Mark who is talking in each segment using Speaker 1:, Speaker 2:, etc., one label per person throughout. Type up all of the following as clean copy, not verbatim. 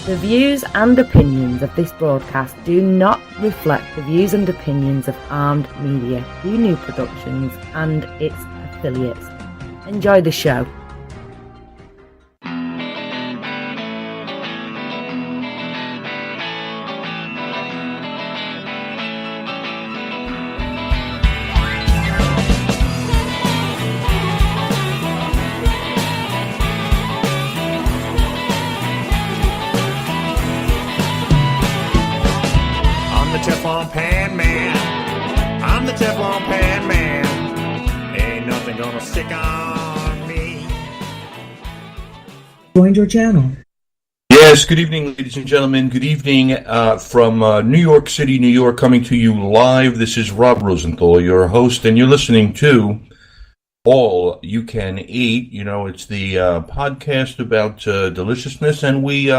Speaker 1: The views and opinions of this broadcast do not reflect the views and opinions of Armed Media, New Productions and its affiliates. Enjoy the show.
Speaker 2: Teflon Pan Man. I'm the Teflon Pan Man. Ain't nothing gonna stick on me.
Speaker 3: Joined your channel.
Speaker 4: Yes, good evening, ladies and gentlemen. Good evening from New York City, New York, coming to you live. This is Rob Rosenthal, your host, and you're listening to All You Can Eat. You know, it's the podcast about deliciousness, and we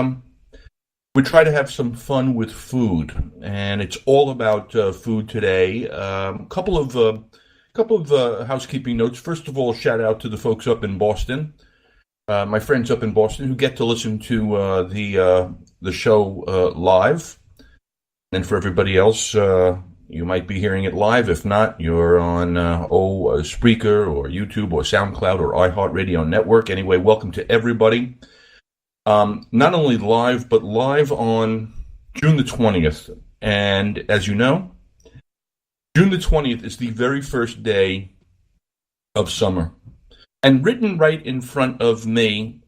Speaker 4: try to have some fun with food, and it's all about food today. Couple of housekeeping notes. First of all, shout out to the folks up in Boston, my friends up in Boston who get to listen to the show live. And for everybody else, you might be hearing it live. If not, you're on Spreaker or YouTube or SoundCloud or iHeartRadio Network. Anyway, welcome to everybody. Not only live, but live on June the 20th. And as you know, June the 20th is the very first day of summer. And written right in front of me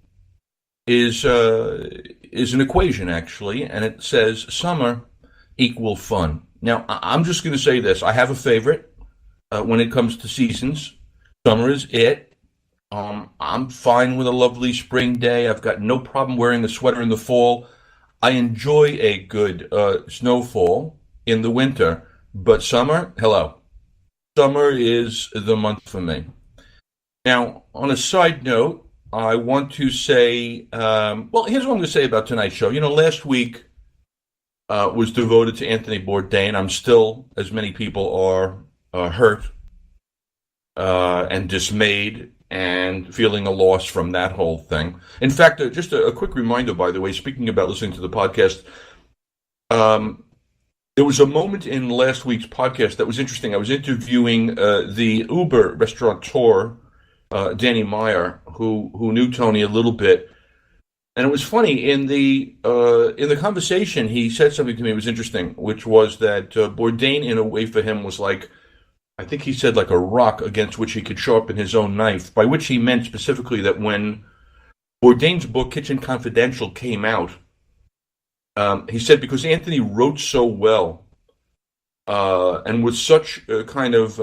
Speaker 4: is an equation, actually, and it says summer equal fun. Now, I'm just going to say this. I have a favorite when it comes to seasons. Summer is it. I'm fine with a lovely spring day. I've got no problem wearing a sweater in the fall. I enjoy a good snowfall in the winter, but summer, hello. Summer is the month for me. Now, on a side note, I want to say, here's what I'm going to say about tonight's show. You know, last week was devoted to Anthony Bourdain. I'm still, as many people are, hurt and dismayed and feeling a loss from that whole thing. In fact, just a quick reminder, by the way, speaking about listening to the podcast, there was a moment in last week's podcast that was interesting. I was interviewing the Uber restaurateur, Danny Meyer, who knew Tony a little bit. And it was funny, in the conversation, he said something to me that was interesting, which was that Bourdain, in a way, for him, was like, I think he said like a rock against which he could sharpen his own knife, by which he meant specifically that when Bourdain's book, Kitchen Confidential, came out, he said because Anthony wrote so well and with such a kind of,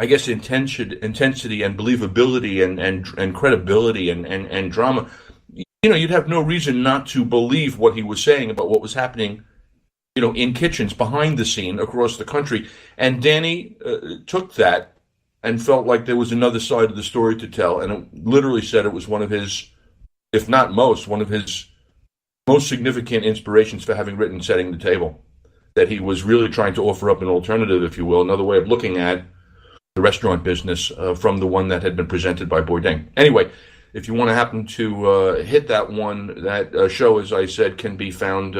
Speaker 4: I guess, intensity and believability and credibility and drama, you know, you'd have no reason not to believe what he was saying about what was happening, you know, in kitchens behind the scene across the country. And Danny took that and felt like there was another side of the story to tell. And it literally said it was one of his, if not one of his most significant inspirations for having written Setting the Table. That he was really trying to offer up an alternative, if you will, another way of looking at the restaurant business from the one that had been presented by Bourdain. Anyway, if you want to happen to hit that one, that show, as I said, can be found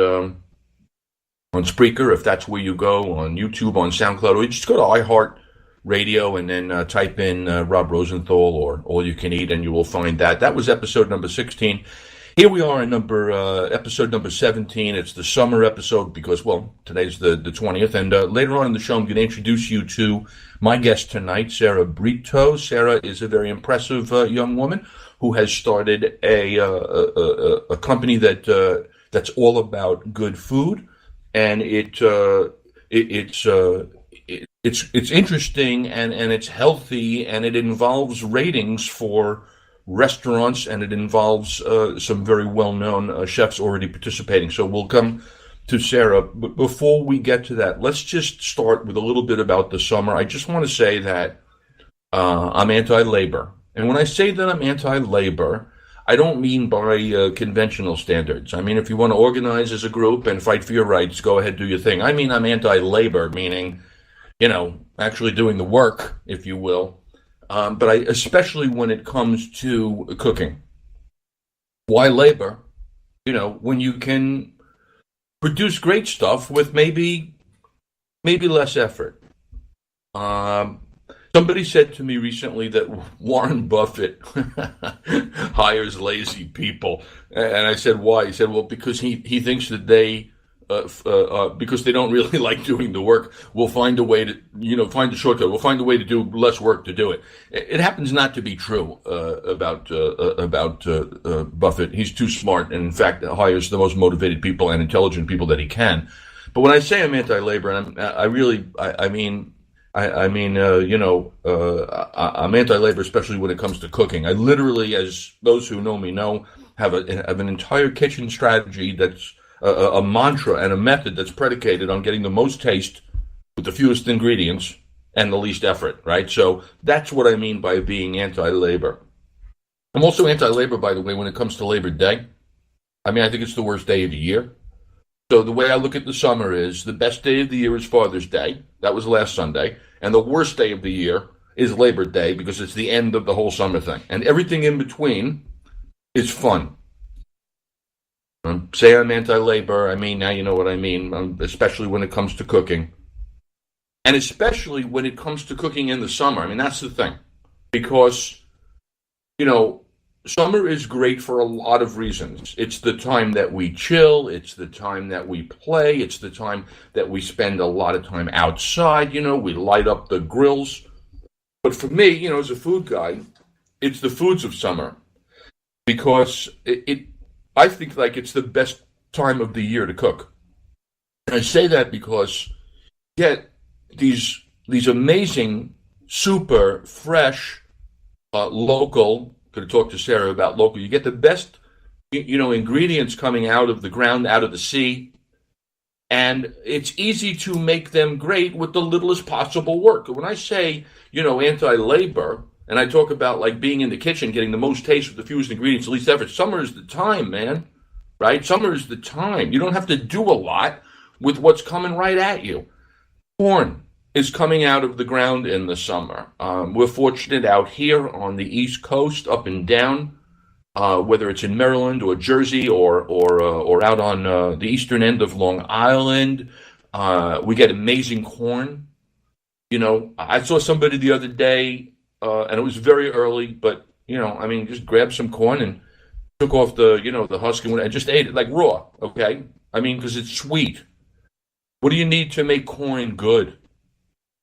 Speaker 4: on Spreaker, if that's where you go, on YouTube, on SoundCloud, or you just go to iHeartRadio and then type in Rob Rosenthal or All You Can Eat, and you will find that. That was episode number 16. Here we are in episode number 17. It's the summer episode because, well, today's the 20th, and later on in the show, I'm going to introduce you to my guest tonight, Sarah Brito. Sarah is a very impressive young woman who has started a company that's all about good food. And it's interesting and it's healthy, and it involves ratings for restaurants, and it involves some very well-known chefs already participating. So we'll come to Sarah. But before we get to that, let's just start with a little bit about the summer. I just want to say that I'm anti-labor. And when I say that I'm anti-labor, I don't mean by conventional standards. I mean, if you want to organize as a group and fight for your rights, go ahead, do your thing. I mean, I'm anti-labor, meaning, you know, actually doing the work, if you will. But especially when it comes to cooking. Why labor? when you can produce great stuff with maybe less effort. Somebody said to me recently that Warren Buffett hires lazy people, and I said, why? He said, well, because he thinks that they, because they don't really like doing the work, we'll find a way to, find a shortcut. We'll find a way to do less work to do it. It happens not to be true about Buffett. He's too smart, and in fact, hires the most motivated people and intelligent people that he can. But when I say I'm anti-labor, and I'm anti-labor, especially when it comes to cooking. I literally, as those who know me know, have an entire kitchen strategy that's a mantra and a method that's predicated on getting the most taste with the fewest ingredients and the least effort, right? So that's what I mean by being anti-labor. I'm also anti-labor, by the way, when it comes to Labor Day. I think it's the worst day of the year. So the way I look at the summer is the best day of the year is Father's Day. That was last Sunday. And the worst day of the year is Labor Day because it's the end of the whole summer thing. And everything in between is fun. Say I'm anti-labor. Now you know what I mean, especially when it comes to cooking. And especially when it comes to cooking in the summer. That's the thing. Because, summer is great for a lot of reasons. It's the time that we chill. It's the time that we play. It's the time that we spend a lot of time outside. We light up the grills. But for me, as a food guy, it's the foods of summer because I think like it's the best time of the year to cook. And I say that because you get these amazing, super fresh, local. Going to talk to Sarah about local. You get the best, ingredients coming out of the ground, out of the sea, and it's easy to make them great with the littlest possible work. When I say, anti-labor, and I talk about like being in the kitchen, getting the most taste with the fewest ingredients, the least effort, summer is the time, man, right? Summer is the time. You don't have to do a lot with what's coming right at you. Corn is coming out of the ground in the summer. We're fortunate out here on the East Coast, up and down, whether it's in Maryland or Jersey or out on the eastern end of Long Island. We get amazing corn. I saw somebody the other day, and it was very early, but just grabbed some corn and took off the husk and just ate it like raw. Okay, because it's sweet. What do you need to make corn good?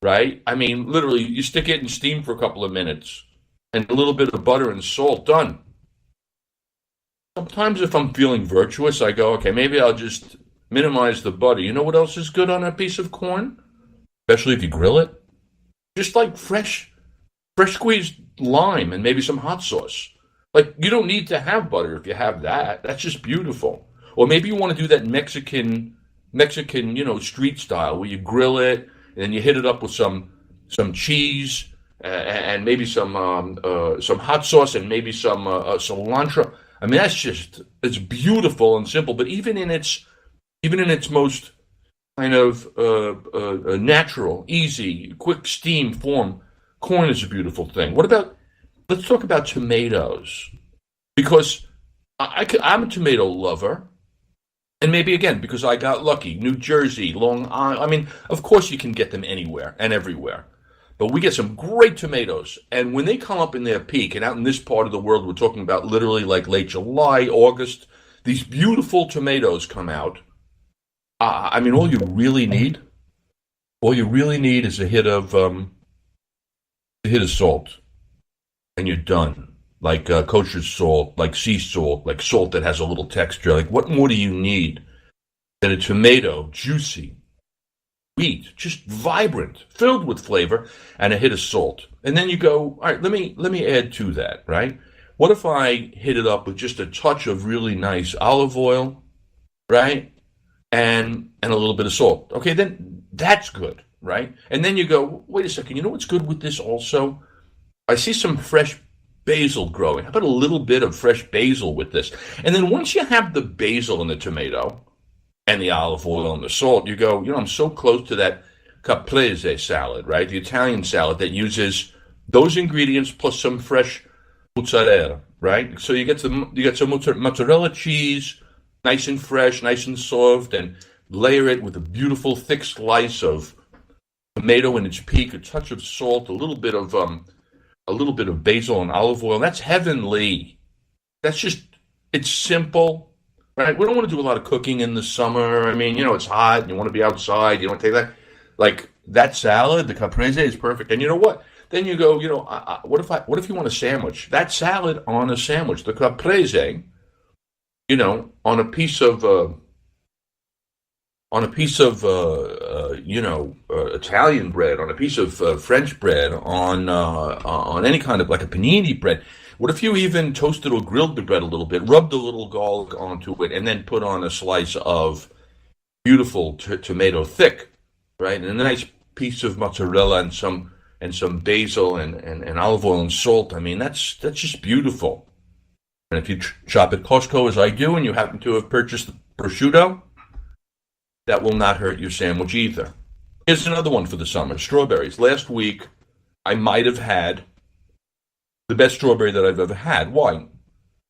Speaker 4: Right? Literally, you stick it in steam for a couple of minutes and a little bit of butter and salt, done. Sometimes if I'm feeling virtuous, I go, okay, maybe I'll just minimize the butter. You know what else is good on a piece of corn? Especially if you grill it? Just like fresh squeezed lime and maybe some hot sauce. Like, you don't need to have butter if you have that. That's just beautiful. Or maybe you want to do that Mexican, street style where you grill it, and then you hit it up with some cheese and maybe some hot sauce and maybe some cilantro. It's beautiful and simple. But even in its most kind of natural, easy, quick steam form, corn is a beautiful thing. Let's talk about tomatoes, because I'm a tomato lover. And maybe, again, because I got lucky. New Jersey, Long Island. Of course you can get them anywhere and everywhere. But we get some great tomatoes. And when they come up in their peak, and out in this part of the world, we're talking about literally like late July, August, these beautiful tomatoes come out. All you really need is a hit of salt. And you're done. Like kosher salt, like sea salt, like salt that has a little texture. Like, what more do you need than a tomato, juicy, sweet, just vibrant, filled with flavor, and a hit of salt? And then you go, all right, let me add to that, right? What if I hit it up with just a touch of really nice olive oil, right? And a little bit of salt. Okay, then that's good, right? And then you go, wait a second, you know what's good with this also? I see some fresh basil growing. How about a little bit of fresh basil with this? And then once you have the basil and the tomato and the olive oil and the salt, you go, I'm so close to that caprese salad, right? The Italian salad that uses those ingredients plus some fresh mozzarella, right? So you get some mozzarella cheese, nice and fresh, nice and soft, and layer it with a beautiful thick slice of tomato in its peak, a touch of salt, a little bit of basil and olive oil. That's heavenly. That's just, it's simple, right? We don't want to do a lot of cooking in the summer. I mean, it's hot and you want to be outside. You don't take that. Like that salad, the caprese is perfect. And you know what? Then you go, what if you want a sandwich? That salad on a sandwich, the caprese, on a piece of Italian bread, on a piece of French bread, on any kind of like a panini bread. What if you even toasted or grilled the bread a little bit, rubbed a little garlic onto it, and then put on a slice of beautiful tomato thick, right, and a nice piece of mozzarella and some basil and olive oil and salt. I mean, that's just beautiful. And if you shop at Costco, as I do, and you happen to have purchased the prosciutto, that will not hurt your sandwich either. Here's another one for the summer, strawberries. Last week, I might have had the best strawberry that I've ever had. Why?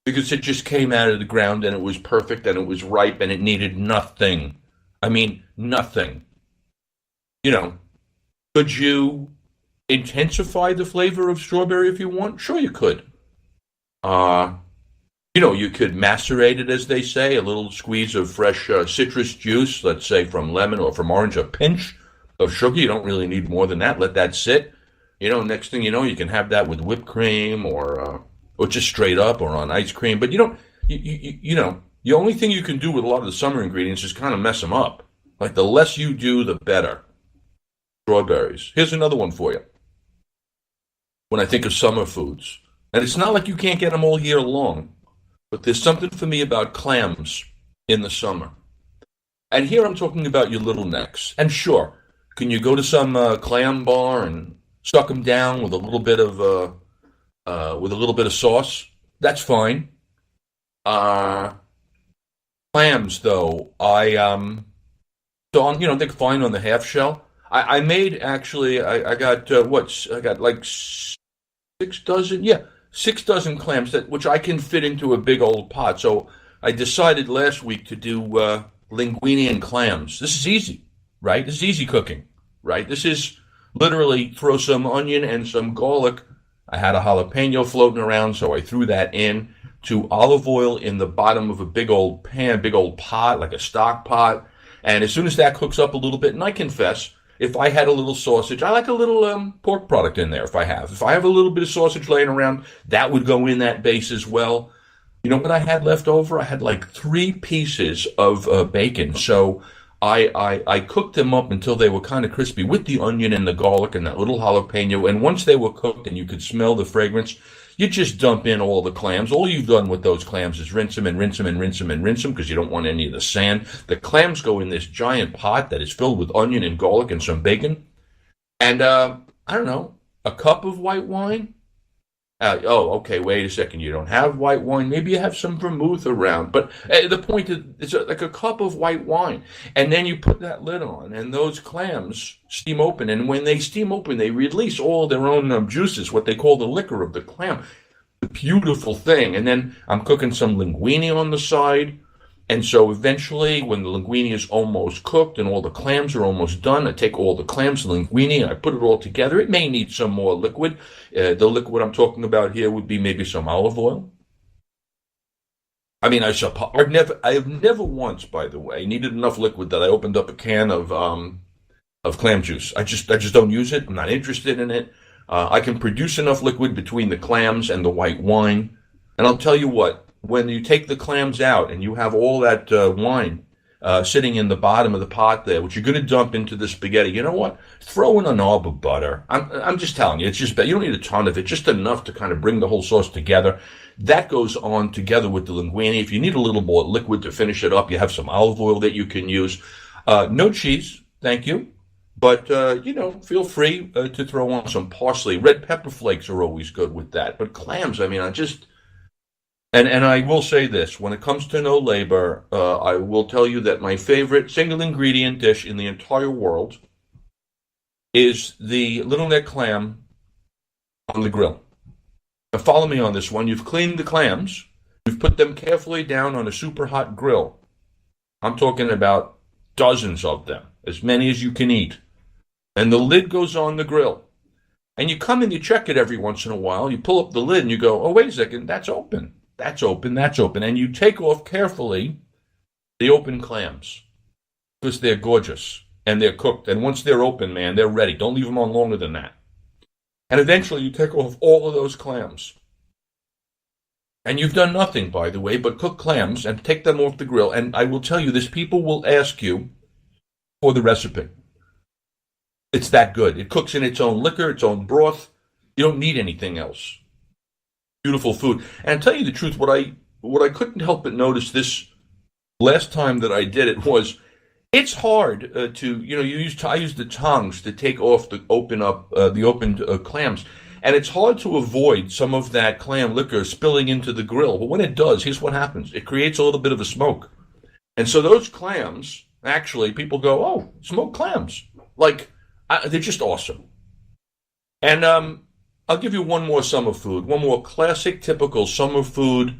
Speaker 4: Because it just came out of the ground and it was perfect and it was ripe and it needed nothing. I mean, nothing. Could you intensify the flavor of strawberry if you want? Sure you could. You could macerate it, as they say, a little squeeze of fresh citrus juice, let's say from lemon or from orange, a pinch of sugar. You don't really need more than that. Let that sit. Next thing you know, you can have that with whipped cream or just straight up or on ice cream. But the only thing you can do with a lot of the summer ingredients is kind of mess them up. Like the less you do, the better. Strawberries. Here's another one for you. When I think of summer foods, and it's not like you can't get them all year long, but there's something for me about clams in the summer. And here I'm talking about your little necks. And sure, can you go to some clam bar and suck them down with a little bit of sauce? That's fine. Clams, though, they're fine on the half shell. I made actually. I got like 6 dozen. Yeah. 6 dozen clams which I can fit into a big old pot. So I decided last week to do linguine and clams. This is easy, right? This is easy cooking, right? This is literally throw some onion and some garlic. I had a jalapeno floating around, so I threw that in to olive oil in the bottom of a big old pan, big old pot, like a stock pot. And as soon as that cooks up a little bit, and I confess, if I had a little sausage, I like a little pork product in there if I have a a little bit of sausage laying around, that would go in that base as well. You know what I had left over? I had like 3 pieces of bacon. So I cooked them up until they were kind of crispy with the onion and the garlic and that little jalapeno. And once they were cooked and you could smell the fragrance, you just dump in all the clams. All you've done with those clams is rinse them and rinse them and rinse them and rinse them because you don't want any of the sand. The clams go in this giant pot that is filled with onion and garlic and some bacon. And, I don't know, a cup of white wine? Okay, wait a second. You don't have white wine. Maybe you have some vermouth around. But the point is, it's like a cup of white wine. And then you put that lid on, and those clams steam open. And when they steam open, they release all their own juices, what they call the liquor of the clam. The beautiful thing. And then I'm cooking some linguine on the side. And so eventually, when the linguine is almost cooked and all the clams are almost done, I take all the clams and linguine and I put it all together. It may need some more liquid. The liquid I'm talking about here would be maybe some olive oil. I mean, I have never once, by the way, needed enough liquid that I opened up a can of clam juice. I just don't use it. I'm not interested in it. I can produce enough liquid between the clams and the white wine. And I'll tell you what. When you take the clams out and you have all that wine sitting in the bottom of the pot there, which you're going to dump into the spaghetti, you know what? Throw in a knob of butter. I'm just telling you, it's just you don't need a ton of it, just enough to kind of bring the whole sauce together. That goes on together with the linguine. If you need a little more liquid to finish it up, you have some olive oil that you can use. No cheese, thank you. But, feel free to throw on some parsley. Red pepper flakes are always good with that. But clams, I mean, And I will say this, when it comes to no labor, I will tell you that my favorite single ingredient dish in the entire world is the little neck clam on the grill. Now follow me on this one. You've cleaned the clams. You've put them carefully down on a super hot grill. I'm talking about dozens of them, as many as you can eat. And the lid goes on the grill. And you come and you check it every once in a while. You pull up the lid and you go, oh, wait a second, that's open. That's open, that's open. And you take off carefully the open clams because they're gorgeous and they're cooked. And once they're open, man, they're ready. Don't leave them on longer than that. And eventually you take off all of those clams. And you've done nothing, by the way, but cook clams and take them off the grill. And I will tell you this, people will ask you for the recipe. It's that good. It cooks in its own liquor, its own broth. You don't need anything else. Beautiful food. And to tell you the truth, what I couldn't help but notice this last time that I did it was, it's hard I use the tongs to take off the opened clams. And it's hard to avoid some of that clam liquor spilling into the grill. But when it does, here's what happens. It creates a little bit of a smoke. And so those clams, actually, people go, oh, smoked clams. They're just awesome. And I'll give you one more summer food, one more classic, typical summer food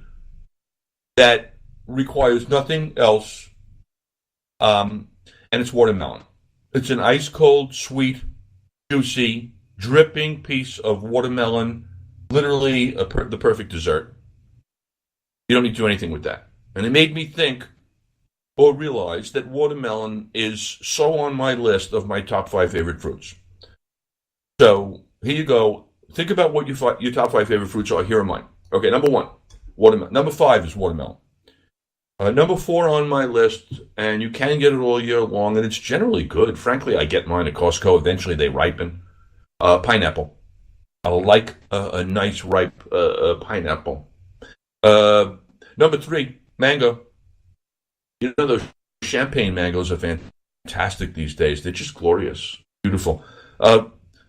Speaker 4: that requires nothing else, and it's watermelon. It's an ice-cold, sweet, juicy, dripping piece of watermelon, literally the perfect dessert. You don't need to do anything with that. And it made me think or realize that watermelon is so on my list of my top 5 favorite fruits. So here you go. Think about what your top 5 favorite fruits are. Here are mine. Okay, number 1, watermelon. Number 5 is watermelon. Number 4 on my list, and you can get it all year long, and it's generally good. Frankly, I get mine at Costco. Eventually, they ripen. Pineapple. I like a nice ripe pineapple. Number 3, mango. You know, those champagne mangoes are fantastic these days. They're just glorious. Beautiful.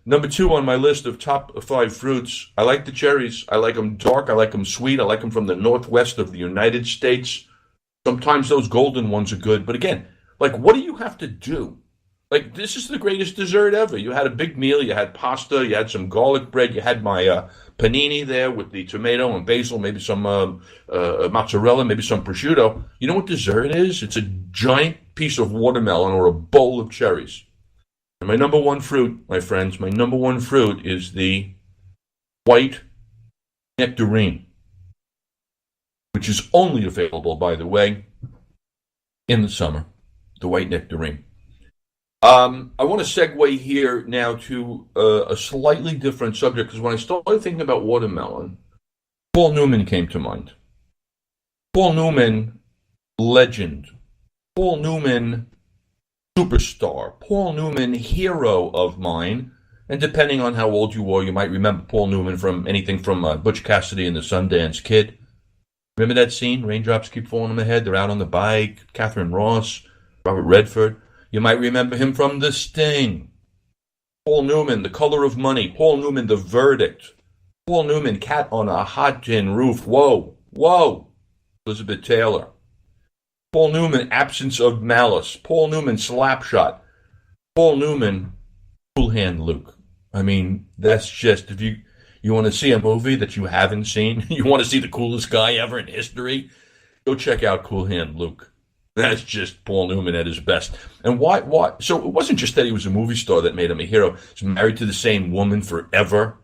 Speaker 4: Number 2 on my list of top 5 fruits, I like the cherries. I like them dark. I like them sweet. I like them from the northwest of the United States. Sometimes those golden ones are good. But again, what do you have to do? This is the greatest dessert ever. You had a big meal. You had pasta. You had some garlic bread. You had my panini there with the tomato and basil, maybe some mozzarella, maybe some prosciutto. You know what dessert is? It's a giant piece of watermelon or a bowl of cherries. And my number 1 fruit, my friends, my number 1 fruit is the white nectarine, which is only available, by the way, in the summer. The white nectarine. I want to segue here now to a slightly different subject, because when I started thinking about watermelon, Paul Newman came to mind. Paul Newman, legend. Paul Newman, superstar. Paul Newman, hero of mine. And depending on how old you are, you might remember Paul Newman from anything from Butch Cassidy and the Sundance Kid. Remember that scene? Raindrops keep falling on my head. They're out on the bike. Catherine Ross, Robert Redford. You might remember him from The Sting. Paul Newman, The Color of Money. Paul Newman, The Verdict. Paul Newman, Cat on a Hot Tin Roof. Whoa, whoa. Elizabeth Taylor. Paul Newman, Absence of Malice. Paul Newman, Slapshot. Paul Newman, Cool Hand Luke. I mean, that's just, if you want to see a movie that you haven't seen, you want to see the coolest guy ever in history, go check out Cool Hand Luke. That's just Paul Newman at his best. And why? So it wasn't just that he was a movie star that made him a hero. He's married to the same woman forever,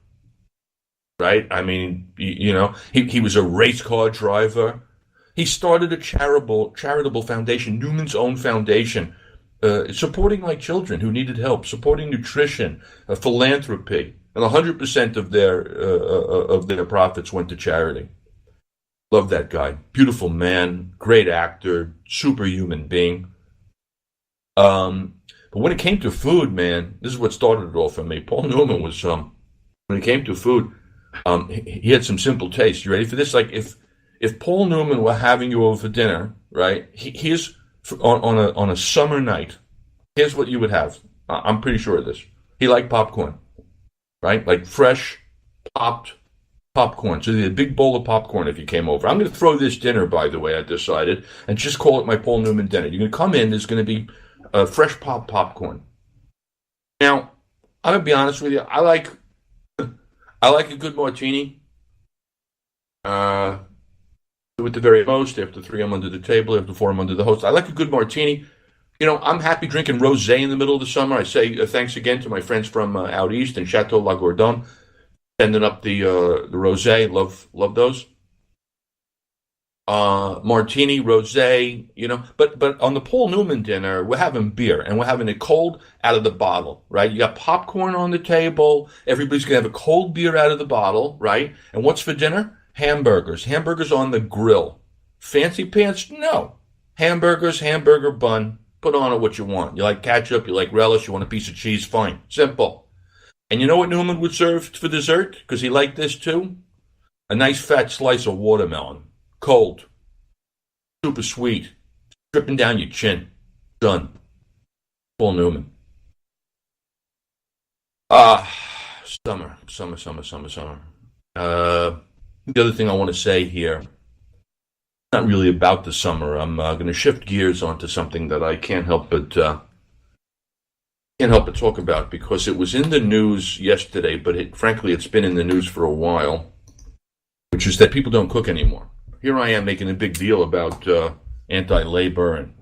Speaker 4: right? I mean, he was a race car driver. He started a charitable foundation, Newman's Own Foundation, supporting children who needed help, supporting nutrition, philanthropy, and 100% of their profits went to charity. Love that guy. Beautiful man, great actor, superhuman being. But when it came to food, man, this is what started it all for me. Paul Newman was, when it came to food, he had some simple taste. You ready for this? If Paul Newman were having you over for dinner, right? Here's on a summer night. Here's what you would have. I'm pretty sure of this. He liked popcorn, right? Fresh, popped popcorn. So a big bowl of popcorn if you came over. I'm going to throw this dinner, by the way, I decided, and just call it my Paul Newman dinner. You're going to come in, there's going to be fresh popcorn. Now, I'm going to be honest with you. I like a good martini. The Two at the very most. After three, I'm under the table. After four, I'm under the host. I like a good martini. I'm happy drinking rosé in the middle of the summer. I say thanks again to my friends from out east in Chateau La Gourdon, sending up the rosé. Love those. Martini, rosé, but on the Paul Newman dinner, we're having beer and we're having it cold out of the bottle, right? You got popcorn on the table. Everybody's going to have a cold beer out of the bottle, right? And what's for dinner? Hamburgers on the grill. Fancy pants? No. Hamburgers, hamburger bun. Put on it what you want. You like ketchup, you like relish, you want a piece of cheese, fine. Simple. And you know what Newman would serve for dessert? Because he liked this too? A nice fat slice of watermelon. Cold. Super sweet. Dripping down your chin. Done. Paul Newman. Summer. The other thing I want to say here, not really about the summer. I'm going to shift gears onto something that I can't help but talk about because it was in the news yesterday, but frankly, it's been in the news for a while, which is that people don't cook anymore. Here I am making a big deal about anti-labor and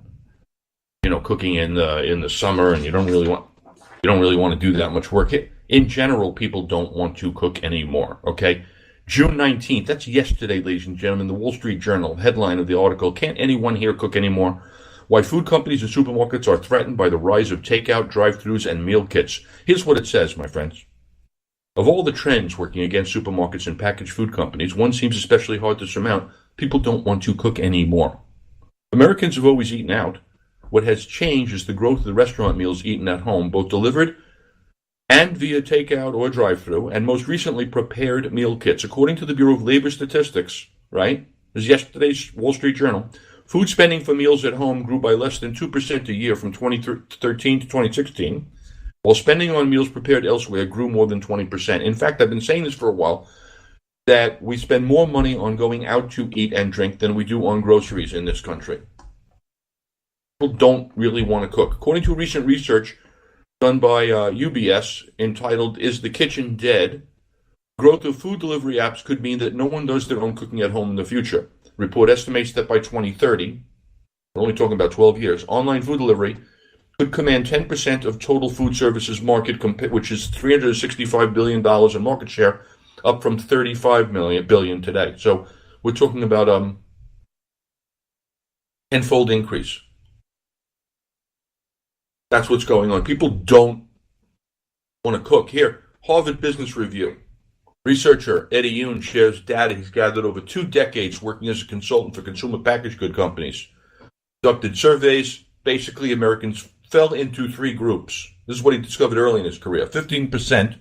Speaker 4: cooking in the summer, and you don't really want to do that much work. In general, people don't want to cook anymore. Okay. June 19th, that's yesterday, ladies and gentlemen, the Wall Street Journal, headline of the article, Can't Anyone Here Cook Anymore? Why Food Companies and Supermarkets Are Threatened by the Rise of Takeout, Drive-Thrus, and Meal Kits. Here's what it says, my friends. Of all the trends working against supermarkets and packaged food companies, one seems especially hard to surmount. People don't want to cook anymore. Americans have always eaten out. What has changed is the growth of the restaurant meals eaten at home, both delivered and via takeout or drive-thru, and most recently prepared meal kits. According to the Bureau of Labor Statistics, right, this is yesterday's Wall Street Journal, food spending for meals at home grew by less than 2% a year from 2013 to 2016, while spending on meals prepared elsewhere grew more than 20%. In fact, I've been saying this for a while, that we spend more money on going out to eat and drink than we do on groceries in this country. People don't really want to cook. According to recent research done by UBS entitled, Is the Kitchen Dead? Growth of food delivery apps could mean that no one does their own cooking at home in the future. Report estimates that by 2030, we're only talking about 12 years, online food delivery could command 10% of total food services market, which is $365 billion in market share, up from $35 billion today. So we're talking about a tenfold increase. That's what's going on. People don't want to cook. Here, Harvard Business Review. Researcher Eddie Yoon shares data he's gathered over 2 decades working as a consultant for consumer packaged good companies. Conducted surveys. Basically, Americans fell into 3 groups. This is what he discovered early in his career. 15%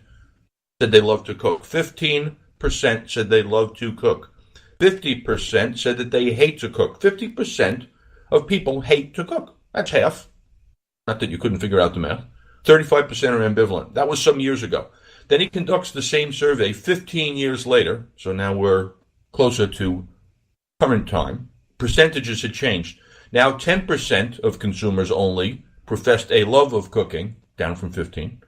Speaker 4: said they love to cook. 15% said they love to cook. 50% said that they hate to cook. 50% of people hate to cook. That's half. Not that you couldn't figure out the math. 35% are ambivalent. That was some years ago. Then he conducts the same survey 15 years later, so now we're closer to current time. Percentages had changed. Now 10% of consumers only professed a love of cooking, down from 15,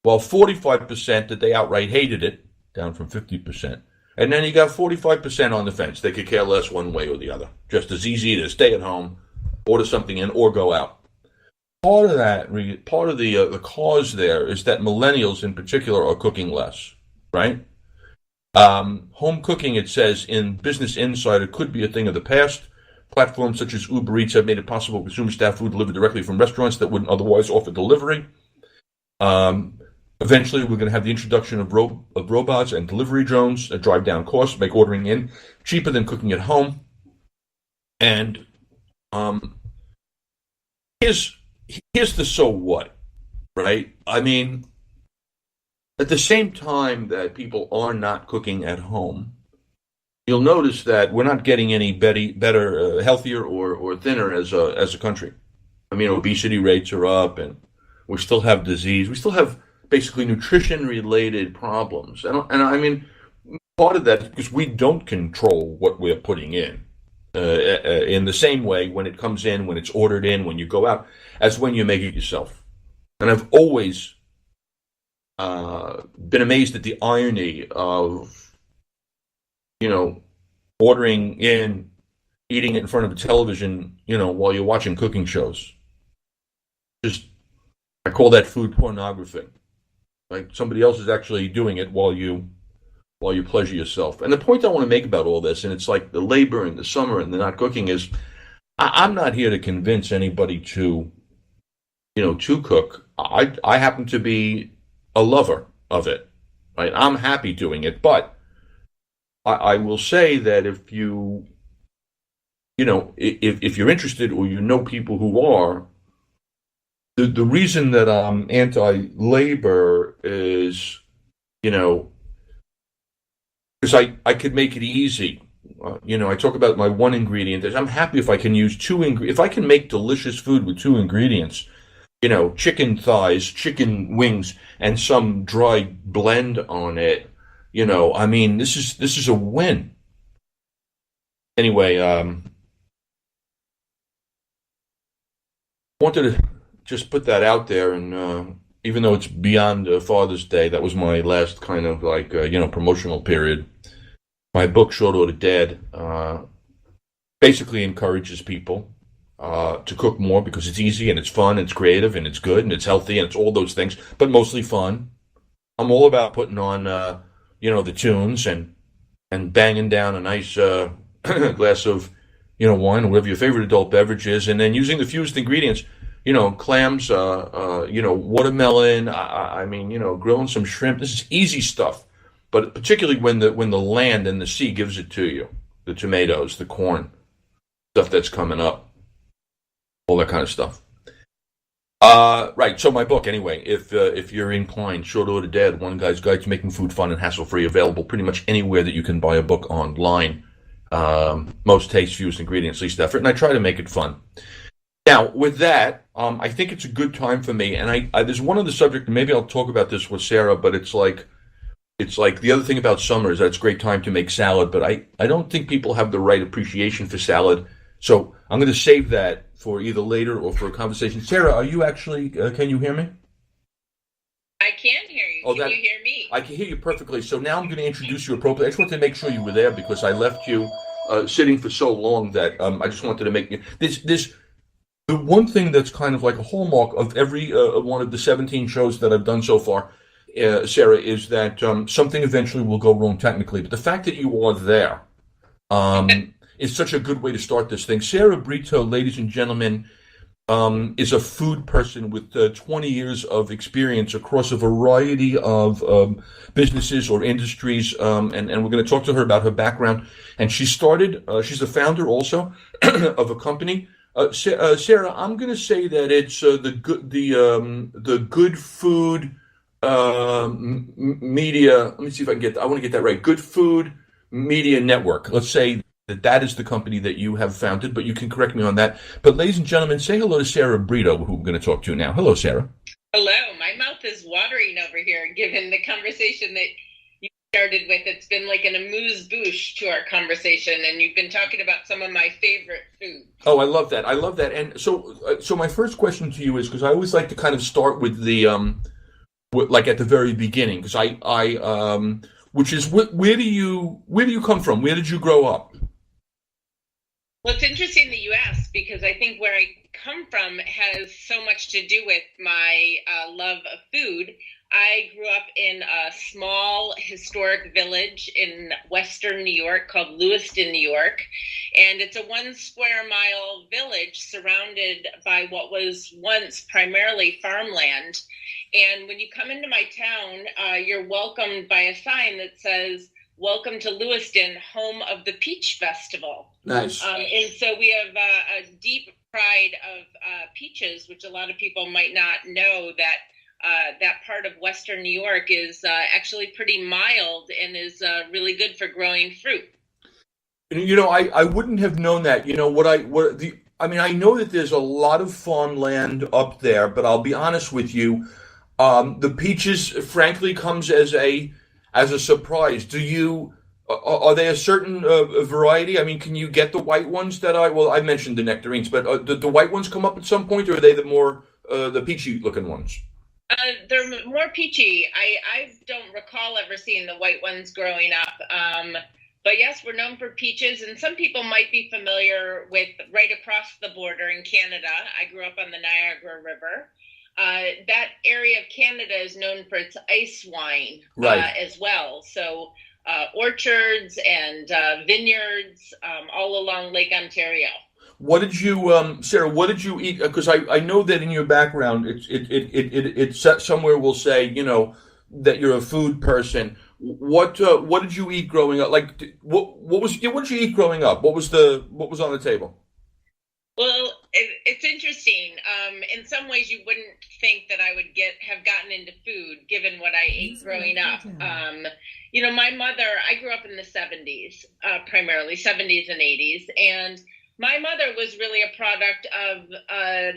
Speaker 4: while 45% that they outright hated it, down from 50%. And then you got 45% on the fence. They could care less one way or the other. Just as easy to stay at home, order something in, or go out. Part of the cause there is that millennials in particular are cooking less, right? Home cooking, it says in Business Insider, could be a thing of the past. Platforms such as Uber Eats have made it possible for consumer staff food delivered directly from restaurants that wouldn't otherwise offer delivery. Eventually, we're going to have the introduction of robots and delivery drones that drive down costs, make ordering in cheaper than cooking at home. And here's the so what, right? I mean, at the same time that people are not cooking at home, you'll notice that we're not getting any better, healthier or thinner as a country. I mean, obesity rates are up, and we still have disease. We still have basically nutrition-related problems. And I mean, part of that is because we don't control what we're putting in the same way when it comes in, when it's ordered in, when you go out, as when you make it yourself. And I've always been amazed at the irony of, ordering in, eating it in front of a television, while you're watching cooking shows. I call that food pornography. Like somebody else is actually doing it while you pleasure yourself. And the point I want to make about all this, and it's like the labor and the summer and the not cooking, is I'm not here to convince anybody to cook. I happen to be a lover of it. Right? I'm happy doing it, but I will say that if if you're interested or you know people who are, the reason that I'm anti-labor is, because I could make it easy. I talk about my one ingredient. I'm happy if I can use if I can make delicious food with two ingredients, chicken thighs, chicken wings, and some dry blend on it. This is a win. Anyway, wanted to just put that out there, and even though it's beyond Father's Day, that was my last kind of like promotional period. My book, Short Order Dad, basically encourages people to cook more because it's easy and it's fun, and it's creative and it's good and it's healthy and it's all those things, but mostly fun. I'm all about putting on the tunes and banging down a nice glass of wine or whatever your favorite adult beverage is, and then using the fused ingredients. Clams, watermelon. Grilling some shrimp. This is easy stuff, but particularly when the land and the sea gives it to you, the tomatoes, the corn, stuff that's coming up, all that kind of stuff. Right. So my book, anyway, if you're inclined, Short Order Dad, One Guy's Guide to Making Food Fun and Hassle-Free, available pretty much anywhere that you can buy a book online. Most taste, fused ingredients, least effort, and I try to make it fun. Now, with that, I think it's a good time for me, and I there's one other subject, and maybe I'll talk about this with Sarah, but it's like the other thing about summer is that it's a great time to make salad, but I don't think people have the right appreciation for salad, so I'm going to save that for either later or for a conversation. Sarah, are you actually, can you hear me?
Speaker 3: I can hear you. Can you hear me?
Speaker 4: I can hear you perfectly, so now I'm going to introduce you appropriately. I just wanted to make sure you were there because I left you sitting for so long that I just wanted to make this. The one thing that's kind of like a hallmark of every one of the 17 shows that I've done so far, Sarah, is that something eventually will go wrong technically. But the fact that you are there is such a good way to start this thing. Sarah Brito, ladies and gentlemen, is a food person with 20 years of experience across a variety of businesses or industries. And we're going to talk to her about her background. And she's the founder also of a company. Sarah, I'm going to say that it's the Good Food Media. Let me see if I want to get that right. Good Food Media Network. Let's say that is the company that you have founded, but you can correct me on that. But ladies and gentlemen, say hello to Sarah Brito, who we're going to talk to now. Hello, Sarah.
Speaker 3: Hello. My mouth is watering over here, given the conversation that you started with. It's been like an amuse-bouche to our conversation, and you've been talking about some of my favorite foods.
Speaker 4: Oh, I love that. And so my first question to you is, because I always like to kind of start with the like at the very beginning, because which is where do you come from? Where did you grow up?
Speaker 3: Well, it's interesting that you asked, because I think where I come from has so much to do with my love of food. I grew up in a small historic village in western New York called Lewiston, New York. And it's a 1 square mile village surrounded by what was once primarily farmland. And when you come into my town, you're welcomed by a sign that says, "Welcome to Lewiston, home of the Peach Festival."
Speaker 4: Nice.
Speaker 3: And so we have a deep pride of peaches, which a lot of people might not know that that part of Western New York is actually pretty mild and is really good for growing fruit.
Speaker 4: I wouldn't have known that. I know that there's a lot of farmland up there, but I'll be honest with you, the peaches, frankly, comes as a surprise. Are they a certain variety? I mean, can you get the white ones I mentioned the nectarines, but the white ones come up at some point, or are they the more the peachy looking ones?
Speaker 3: They're more peachy. I don't recall ever seeing the white ones growing up. But yes, we're known for peaches, and some people might be familiar with right across the border in Canada. I grew up on the Niagara River. That area of Canada is known for its ice wine as well. So orchards and vineyards all along Lake Ontario.
Speaker 4: What did you, Sarah? What did you eat? Because I know that in your background, it somewhere will say that you're a food person. What did you eat growing up? Like what did you eat growing up? What was on the table?
Speaker 3: Well, it's interesting. In some ways, you wouldn't think that I would have gotten into food given what I ate growing up. My mother, I grew up in the 70s, primarily 70s and 80s, and my mother was really a product of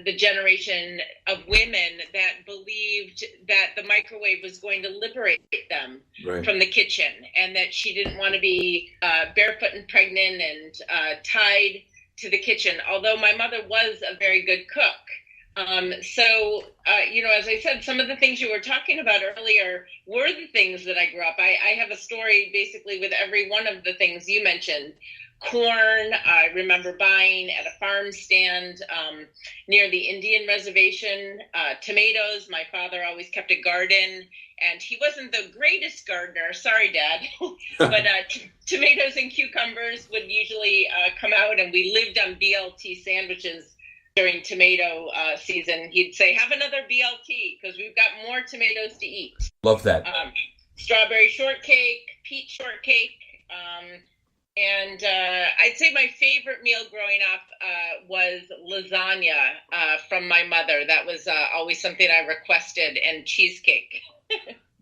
Speaker 3: the generation of women that believed that the microwave was going to liberate them from the kitchen, and that she didn't want to be barefoot and pregnant and tied to the kitchen, although my mother was a very good cook. As I said, some of the things you were talking about earlier were the things that I grew up. I have a story basically with every one of the things you mentioned. Corn, I remember buying at a farm stand near the Indian reservation. Tomatoes, my father always kept a garden, and he wasn't the greatest gardener. Sorry, Dad. But tomatoes and cucumbers would usually come out, and we lived on BLT sandwiches during tomato season. He'd say, have another BLT because we've got more tomatoes to eat.
Speaker 4: Love that.
Speaker 3: Strawberry shortcake, peach shortcake. And I'd say my favorite meal growing up was lasagna from my mother. That was always something I requested, and cheesecake.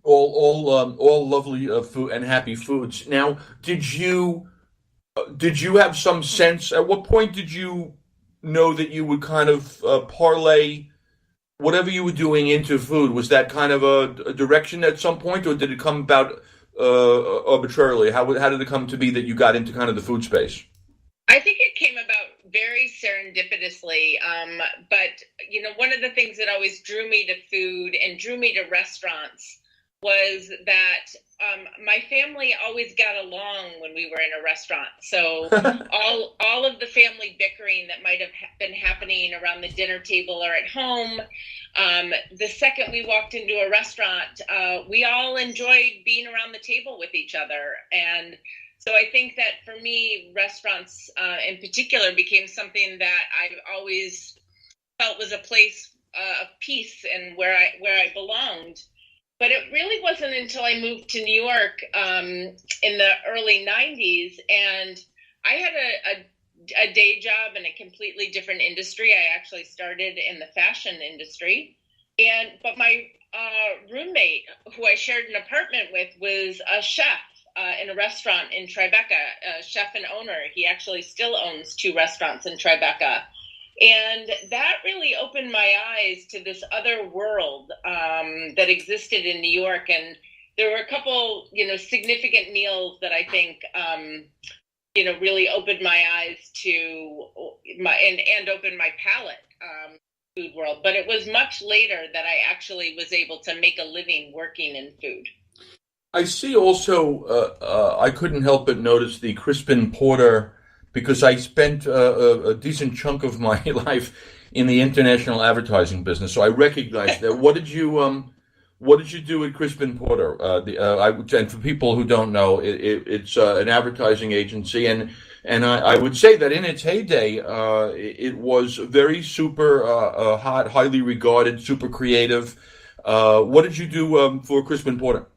Speaker 4: all lovely food and happy foods. Now, did you have some sense? At what point did you know that you would kind of parlay whatever you were doing into food? Was that kind of a direction at some point, or did it come about arbitrarily? How did it come to be that you got into kind of the food space?
Speaker 3: I think it came about very serendipitously. But one of the things that always drew me to food and drew me to restaurants was that my family always got along when we were in a restaurant. So all of the family bickering that might have been happening around the dinner table or at home, the second we walked into a restaurant, we all enjoyed being around the table with each other. And so I think that for me, restaurants in particular became something that I always felt was a place of peace and where I belonged. But it really wasn't until I moved to New York in the early 90s, and I had a day job in a completely different industry. I actually started in the fashion industry, but my roommate, who I shared an apartment with, was a chef in a restaurant in Tribeca, a chef and owner. He actually still owns 2 restaurants in Tribeca. And that really opened my eyes to this other world that existed in New York. And there were a couple, significant meals that I think, really opened my eyes to and opened my palate, food world. But it was much later that I actually was able to make a living working in food.
Speaker 4: I see also, I couldn't help but notice the Crispin Porter, because I spent a decent chunk of my life in the international advertising business, so I recognize that. What did you do at Crispin Porter? And for people who don't know, it's an advertising agency, and I would say that in its heyday, it was very super hot, highly regarded, super creative. What did you do for Crispin Porter?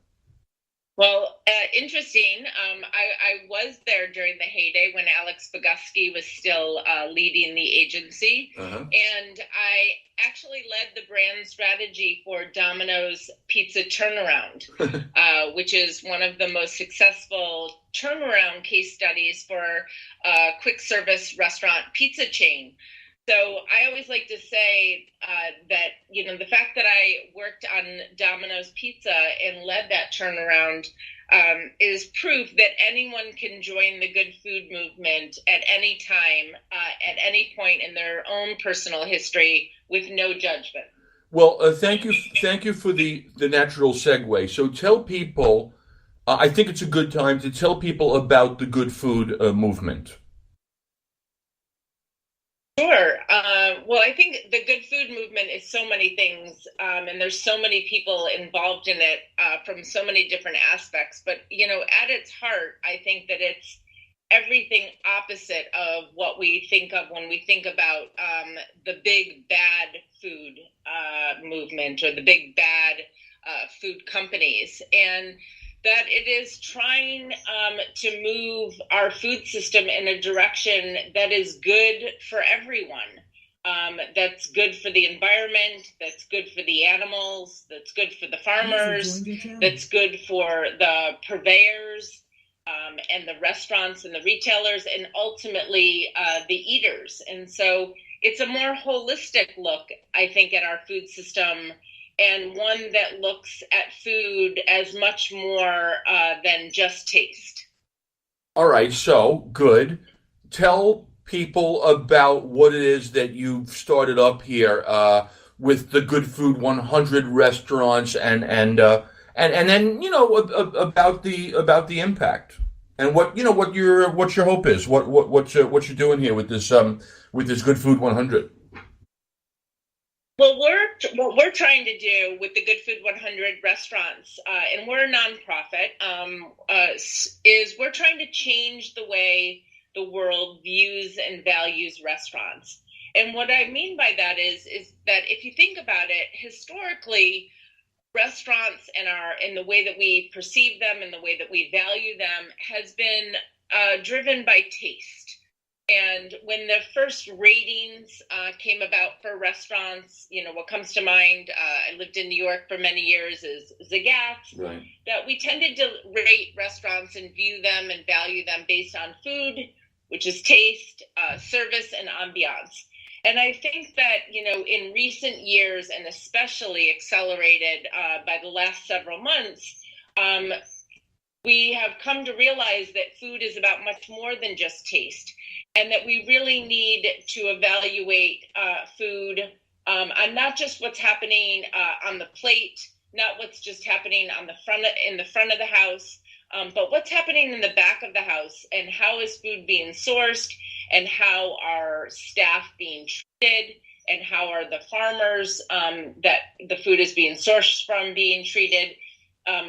Speaker 3: Well, interesting. I was there during the heyday when Alex Bogusky was still leading the agency. And I actually led the brand strategy for Domino's Pizza Turnaround, which is one of the most successful turnaround case studies for a quick service restaurant pizza chain. So I always like to say that, the fact that I worked on Domino's Pizza and led that turnaround is proof that anyone can join the good food movement at any time, at any point in their own personal history with no judgment.
Speaker 4: Well, thank you for the natural segue. So tell people I think it's a good time to tell people about the good food movement.
Speaker 3: Sure. Well, I think the good food movement is so many things, and there's so many people involved in it from so many different aspects. But, at its heart, I think that it's everything opposite of what we think of when we think about the big bad food movement or the big bad food companies. And that it is trying to move our food system in a direction that is good for everyone. That's good for the environment, that's good for the animals, that's good for the farmers, that's good for the purveyors and the restaurants and the retailers, and ultimately the eaters. And so it's a more holistic look, I think, at our food system, and one that looks at food as much more than just taste.
Speaker 4: All right, so good. Tell people about what it is that you've started up here with the Good Food 100 restaurants, and then about the impact and what's your hope is, what you're doing here with this Good Food 100.
Speaker 3: Well, what we're trying to do with the Good Food 100 restaurants, and we're a nonprofit, is we're trying to change the way the world views and values restaurants. And what I mean by that is that if you think about it, historically, restaurants and the way that we perceive them and the way that we value them has been driven by taste. And when the first ratings came about for restaurants, what comes to mind, I lived in New York for many years, is Zagat's,
Speaker 4: Right.
Speaker 3: That we tended to rate restaurants and view them and value them based on food, which is taste, service, and ambiance. And I think that, in recent years, and especially accelerated by the last several months, we have come to realize that food is about much more than just taste, and that we really need to evaluate food on not just what's happening on the plate, not what's just happening in the front of the house, but what's happening in the back of the house, and how is food being sourced, and how are staff being treated, and how are the farmers that the food is being sourced from being treated.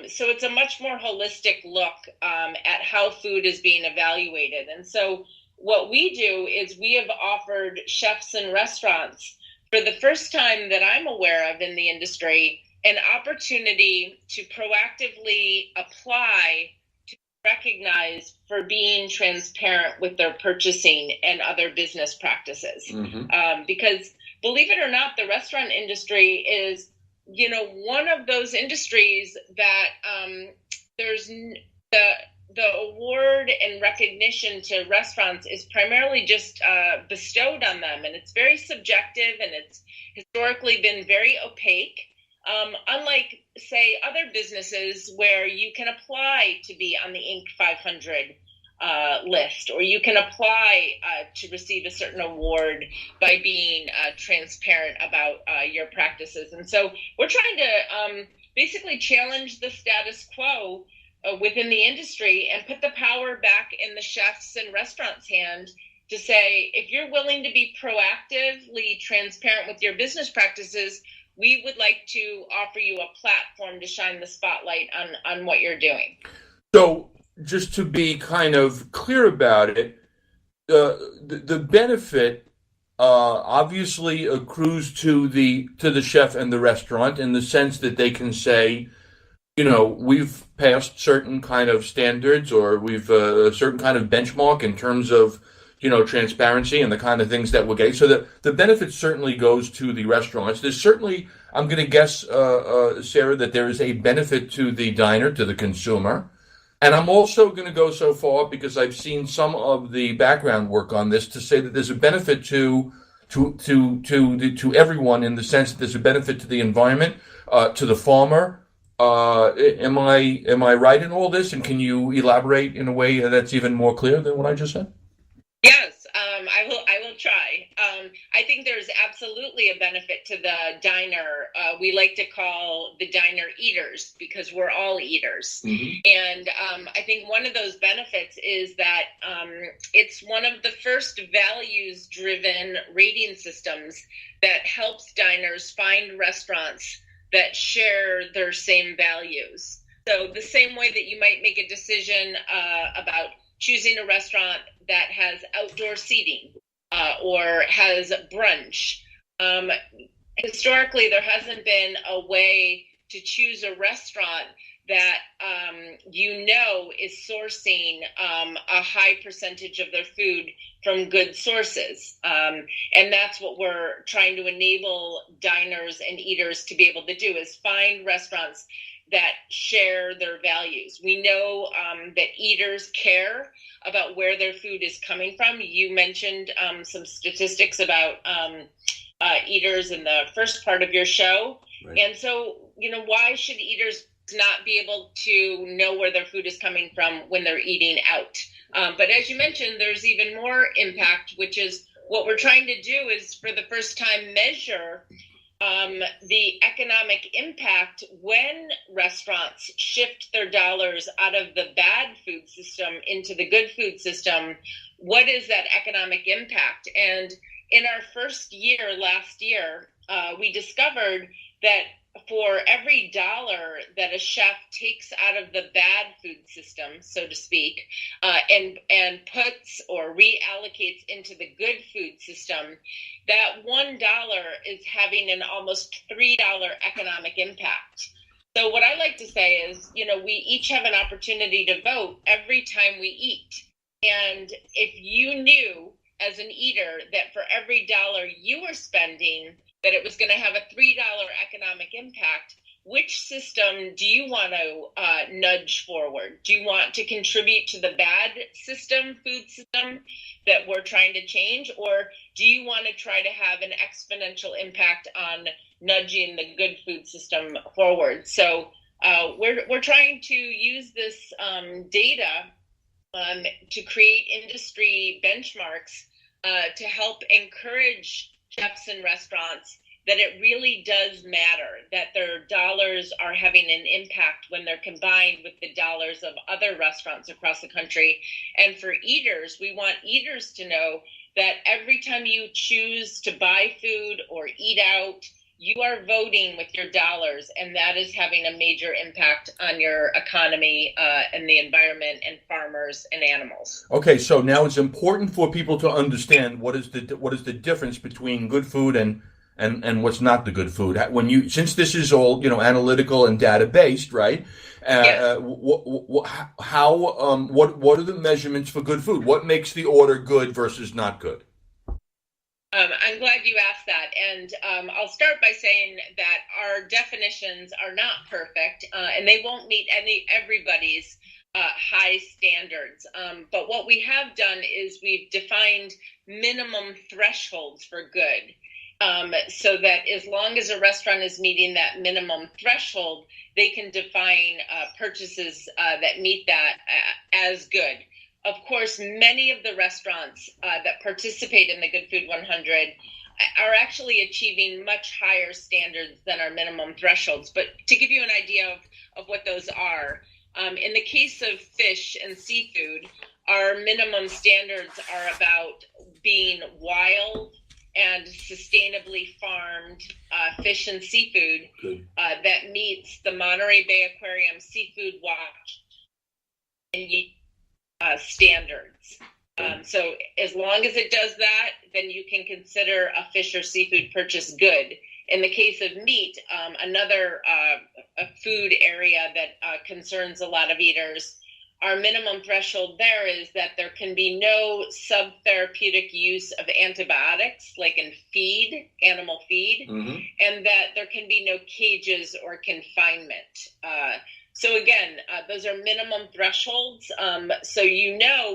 Speaker 3: So it's a much more holistic look at how food is being evaluated. And so what we do is we have offered chefs and restaurants, for the first time that I'm aware of in the industry, an opportunity to proactively apply to be recognized for being transparent with their purchasing and other business practices. Mm-hmm. Because believe it or not, the restaurant industry is, one of those industries that there's the award and recognition to restaurants is primarily just bestowed on them, and it's very subjective, and it's historically been very opaque. Unlike, say, other businesses where you can apply to be on the Inc. 500 list, or you can apply to receive a certain award by being transparent about your practices. And so we're trying to basically challenge the status quo within the industry and put the power back in the chefs and restaurants' hands to say, if you're willing to be proactively transparent with your business practices, we would like to offer you a platform to shine the spotlight on what you're doing.
Speaker 4: So just to be kind of clear about it, the benefit obviously accrues to the chef and the restaurant, in the sense that they can say, we've passed certain kind of standards, or we've a certain kind of benchmark in terms of, transparency and the kind of things that we're getting. So the benefit certainly goes to the restaurants. There's certainly, I'm going to guess, Sarah, that there is a benefit to the diner, to the consumer. And I'm also going to go so far, because I've seen some of the background work on this, to say that there's a benefit to everyone, in the sense that there's a benefit to the environment, to the farmer. Am I right in all this? And can you elaborate in a way that's even more clear than what I just said?
Speaker 3: Yes, I will try. I I think there's absolutely a benefit to the diner. We like to call the diner eaters because we're all eaters. And I think one of those benefits is that it's one of the first values-driven rating systems that helps diners find restaurants that share their same values. So the same way that you might make a decision about choosing a restaurant that has outdoor seating, or has brunch. Historically, there hasn't been a way to choose a restaurant that is sourcing a high percentage of their food from good sources. And that's what we're trying to enable diners and eaters to be able to do, is find restaurants that share their values. We know that eaters care about where their food is coming from. You mentioned some statistics about eaters in the first part of your show. Right. And so, why should eaters not be able to know where their food is coming from when they're eating out? But as you mentioned, there's even more impact, which is what we're trying to do is for the first time measure the economic impact when restaurants shift their dollars out of the bad food system into the good food system. What is that economic impact? And in our first year last year, we discovered that for every dollar that a chef takes out of the bad food system, so to speak, and puts or reallocates into the good food system, that $1 is having an almost $3 economic impact. So what I like to say is, we each have an opportunity to vote every time we eat. And if you knew as an eater that for every dollar you were spending, that it was going to have a $3 economic impact, which system do you want to nudge forward? Do you want to contribute to the bad system, food system that we're trying to change? Or do you want to try to have an exponential impact on nudging the good food system forward? So we're trying to use this data to create industry benchmarks to help encourage chefs and restaurants that it really does matter, that their dollars are having an impact when they're combined with the dollars of other restaurants across the country. And for eaters, we want eaters to know that every time you choose to buy food or eat out, you are voting with your dollars, and that is having a major impact on your economy and the environment and farmers and animals.
Speaker 4: Okay, so now it's important for people to understand what is the difference between good food and what's not the good food. Since this is all analytical and data based, right?
Speaker 3: Yes.
Speaker 4: What are the measurements for good food? What makes the order good versus not good?
Speaker 3: I'm glad you asked that, and I'll start by saying that our definitions are not perfect, and they won't meet everybody's high standards. But what we have done is we've defined minimum thresholds for good, so that as long as a restaurant is meeting that minimum threshold, they can define purchases that meet that as good. Of course, many of the restaurants that participate in the Good Food 100 are actually achieving much higher standards than our minimum thresholds. But to give you an idea of what those are, in the case of fish and seafood, our minimum standards are about being wild and sustainably farmed fish and seafood that meets the Monterey Bay Aquarium Seafood Watch and standards. So as long as it does that, then you can consider a fish or seafood purchase good. In the case of meat, another food area that concerns a lot of eaters, our minimum threshold there is that there can be no subtherapeutic use of antibiotics, like in feed, animal feed, and that there can be no cages or confinement. So again, those are minimum thresholds. So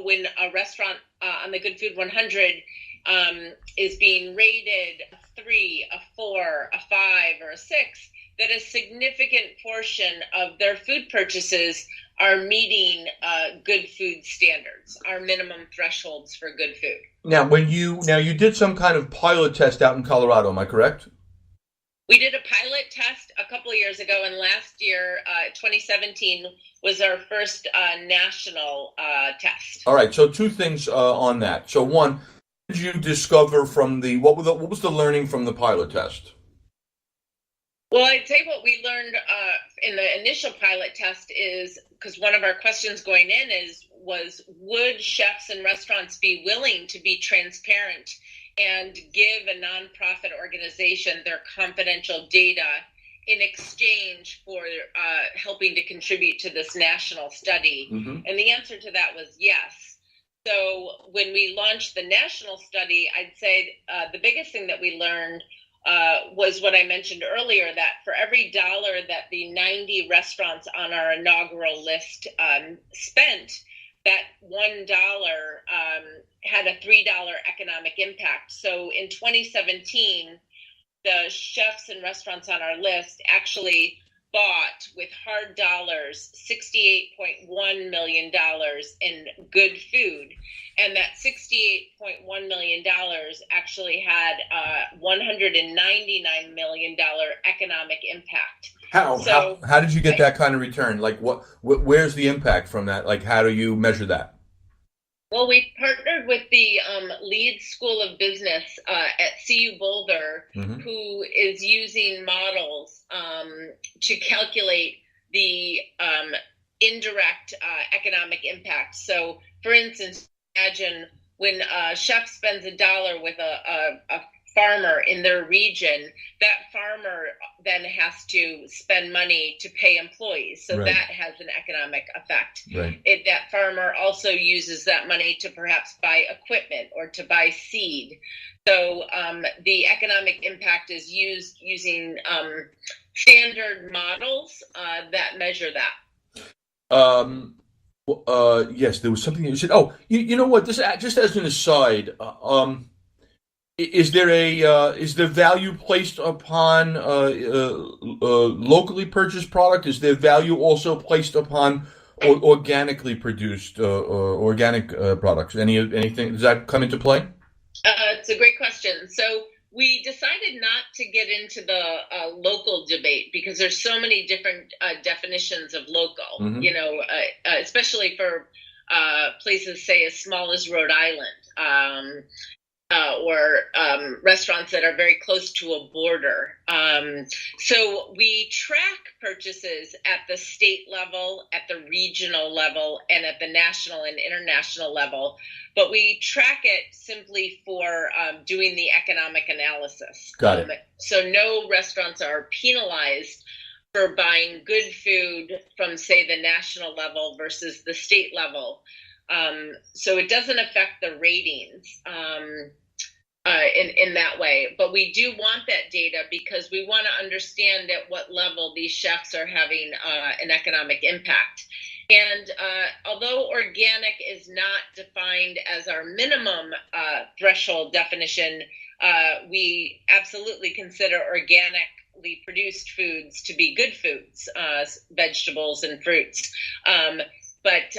Speaker 3: when a restaurant on the Good Food 100 is being rated a 3, a 4, a 5, or a 6, that a significant portion of their food purchases are meeting good food standards, our minimum thresholds for good food.
Speaker 4: Now, you did some kind of pilot test out in Colorado, am I correct?
Speaker 3: We did a pilot test a couple of years ago, and last year, 2017, was our first national test.
Speaker 4: All right, so two things on that. So one, what did you discover from what was the learning from the pilot test?
Speaker 3: Well, I'd say what we learned in the initial pilot test is, because one of our questions going in was would chefs and restaurants be willing to be transparent and give a nonprofit organization their confidential data in exchange for helping to contribute to this national study?
Speaker 4: Mm-hmm.
Speaker 3: And the answer to that was yes. So when we launched the national study, I'd say the biggest thing that we learned was what I mentioned earlier, that for every dollar that the 90 restaurants on our inaugural list spent, that $1 had a $3 economic impact. So in 2017, the chefs and restaurants on our list actually bought with hard dollars $68.1 million in good food. And that $68.1 million actually had a $199 million economic impact.
Speaker 4: How did you get that kind of return? Like where's the impact from that? Like how do you measure that?
Speaker 3: Well, we partnered with the Leeds School of Business at CU Boulder,
Speaker 4: mm-hmm.
Speaker 3: who is using models to calculate the indirect economic impact. So, for instance, imagine when a chef spends $1 with a farmer in their region, that farmer then has to spend money to pay employees. So
Speaker 4: right.
Speaker 3: that has an economic effect.
Speaker 4: Right.
Speaker 3: That farmer also uses that money to perhaps buy equipment or to buy seed. So the economic impact is using standard models that measure that.
Speaker 4: Yes, there was something that you said. Oh, you know what? This just as an aside. Is there value placed upon locally purchased product? Is there value also placed upon organically produced organic products? Anything does that come into play?
Speaker 3: It's a great question. So we decided not to get into the local debate because there's so many different definitions of local.
Speaker 4: Mm-hmm.
Speaker 3: You know, especially for places say as small as Rhode Island. Or restaurants that are very close to a border. So we track purchases at the state level, at the regional level, and at the national and international level. But we track it simply for doing the economic analysis.
Speaker 4: Got it.
Speaker 3: So no restaurants are penalized for buying good food from, say, the national level versus the state level. So it doesn't affect the ratings in that way. But we do want that data because we want to understand at what level these chefs are having an economic impact. And although organic is not defined as our minimum threshold definition, we absolutely consider organically produced foods to be good foods, vegetables and fruits. But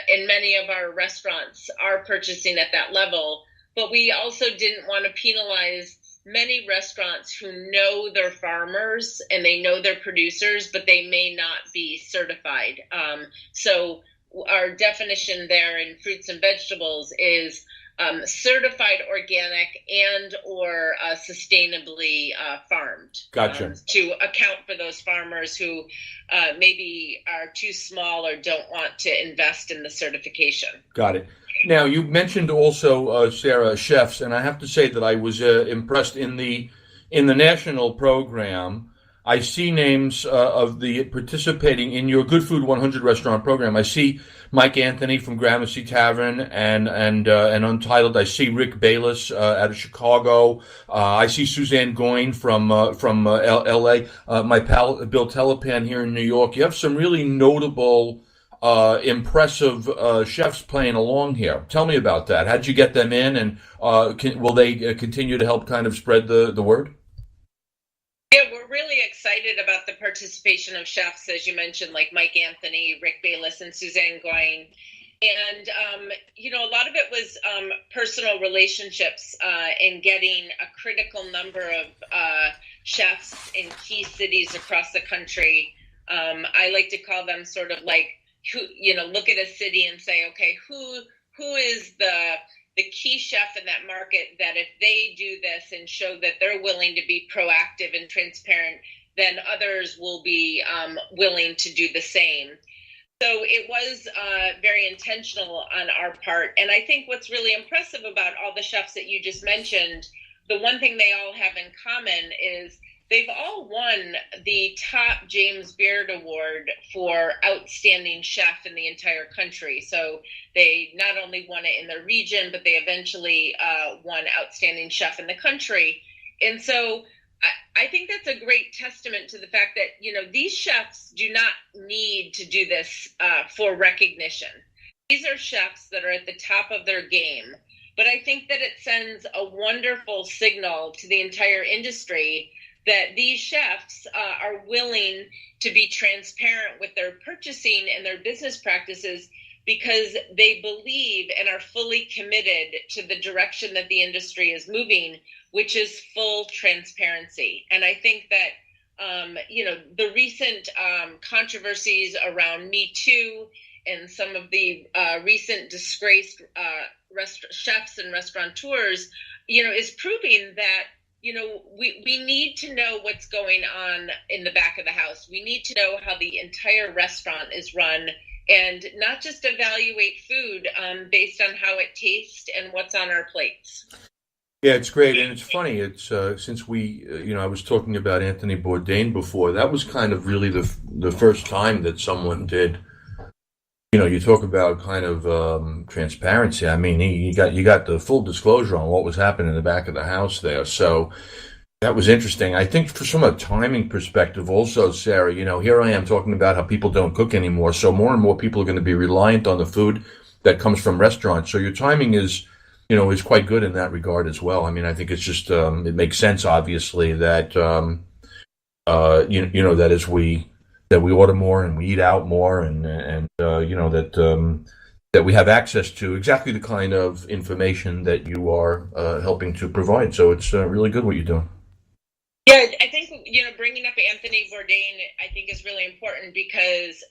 Speaker 3: in many of our restaurants are purchasing at that level. But we also didn't want to penalize many restaurants who know their farmers and they know their producers, but they may not be certified. So our definition there in fruits and vegetables is certified organic and or sustainably farmed.
Speaker 4: Gotcha.
Speaker 3: To account for those farmers who maybe are too small or don't want to invest in the certification.
Speaker 4: Got it. Now, you mentioned also, Sarah, chefs, and I have to say that I was impressed in the national program. I see names of the participating in your Good Food 100 restaurant program. I see Mike Anthony from Gramercy Tavern and Untitled. I see Rick Bayless out of Chicago. I see Suzanne Goyne from L.A. My pal Bill Telepan here in New York. You have some really notable, impressive chefs playing along here. Tell me about that. How'd you get them in, and will they continue to help kind of spread the word?
Speaker 3: Yeah, we're really really excited about the participation of chefs, as you mentioned, like Mike Anthony, Rick Bayless, and Suzanne Goyne. And, a lot of it was personal relationships in getting a critical number of chefs in key cities across the country. I like to call them sort of like, look at a city and say, okay, who is the key chef in that market that if they do this and show that they're willing to be proactive and transparent, then others will be willing to do the same. So it was very intentional on our part. And I think what's really impressive about all the chefs that you just mentioned, the one thing they all have in common is they've all won the top James Beard Award for Outstanding Chef in the entire country. So they not only won it in their region, but they eventually won Outstanding Chef in the country. And so I think that's a great testament to the fact that, these chefs do not need to do this for recognition. These are chefs that are at the top of their game. But I think that it sends a wonderful signal to the entire industry that these chefs are willing to be transparent with their purchasing and their business practices because they believe and are fully committed to the direction that the industry is moving, which is full transparency. And I think that, the recent controversies around Me Too and some of the recent disgraced chefs and restaurateurs, is proving that, we need to know what's going on in the back of the house. We need to know how the entire restaurant is run and not just evaluate food based on how it tastes and what's on our plates.
Speaker 4: Yeah, it's great, and it's funny. It's since we, I was talking about Anthony Bourdain before. That was kind of really the first time that someone did. You talk about kind of transparency. I mean, you got the full disclosure on what was happening in the back of the house there. So that was interesting. I think from a timing perspective, also, Sarah. Here I am talking about how people don't cook anymore. So more and more people are going to be reliant on the food that comes from restaurants. So your timing is quite good in that regard as well. I mean, I think it's just it makes sense, obviously, that that we order more and we eat out more, and that we have access to exactly the kind of information that you are helping to provide. So it's really good what you're doing.
Speaker 3: Yeah, I think bringing up Anthony Bourdain, I think is really important because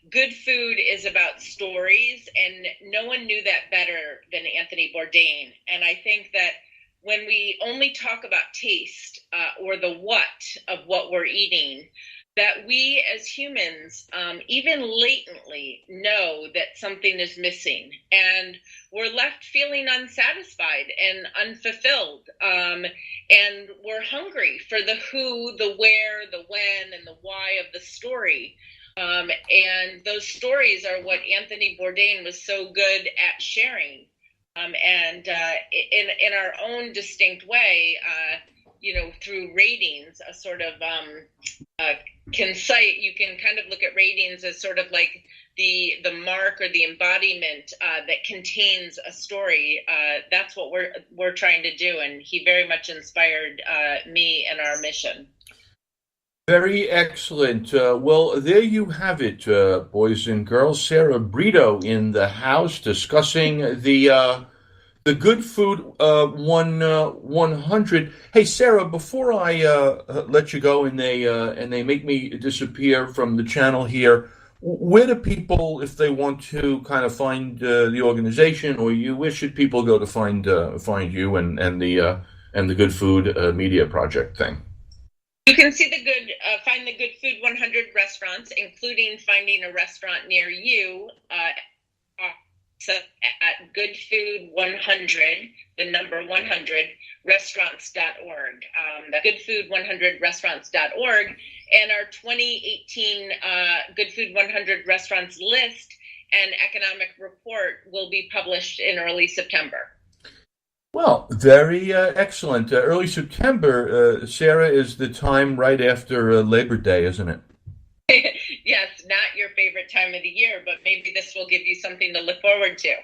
Speaker 3: good food is about stories, and no one knew that better than Anthony Bourdain. And I think that when we only talk about taste or the what of what we're eating, that we as humans, even latently, know that something is missing, and we're left feeling unsatisfied and unfulfilled, and we're hungry for the who, the where, the when, and the why of the story. And those stories are what Anthony Bourdain was so good at sharing, and in our own distinct way, through ratings, a sort of you can kind of look at ratings as sort of like the mark or the embodiment that contains a story. That's what we're trying to do, and he very much inspired me and our mission.
Speaker 4: Very excellent. Well, there you have it, boys and girls. Sarah Brito in the house discussing the Good Food 100. Hey, Sarah, before I let you go and they make me disappear from the channel here, where do people, if they want to kind of find the organization or you, where should people go to find you and the Good Food Media Project thing?
Speaker 3: You can see find the Good Food 100 restaurants, including finding a restaurant near you. At Good Food 100, the number 100, restaurants.org. The Good Food 100 restaurants.org, and our 2018 Good Food 100 restaurants list and economic report will be published in early September.
Speaker 4: Well, very excellent. Early September, Sarah, is the time right after Labor Day, isn't it?
Speaker 3: Yes, not your favorite time of the year, but maybe this will give you something to look forward to.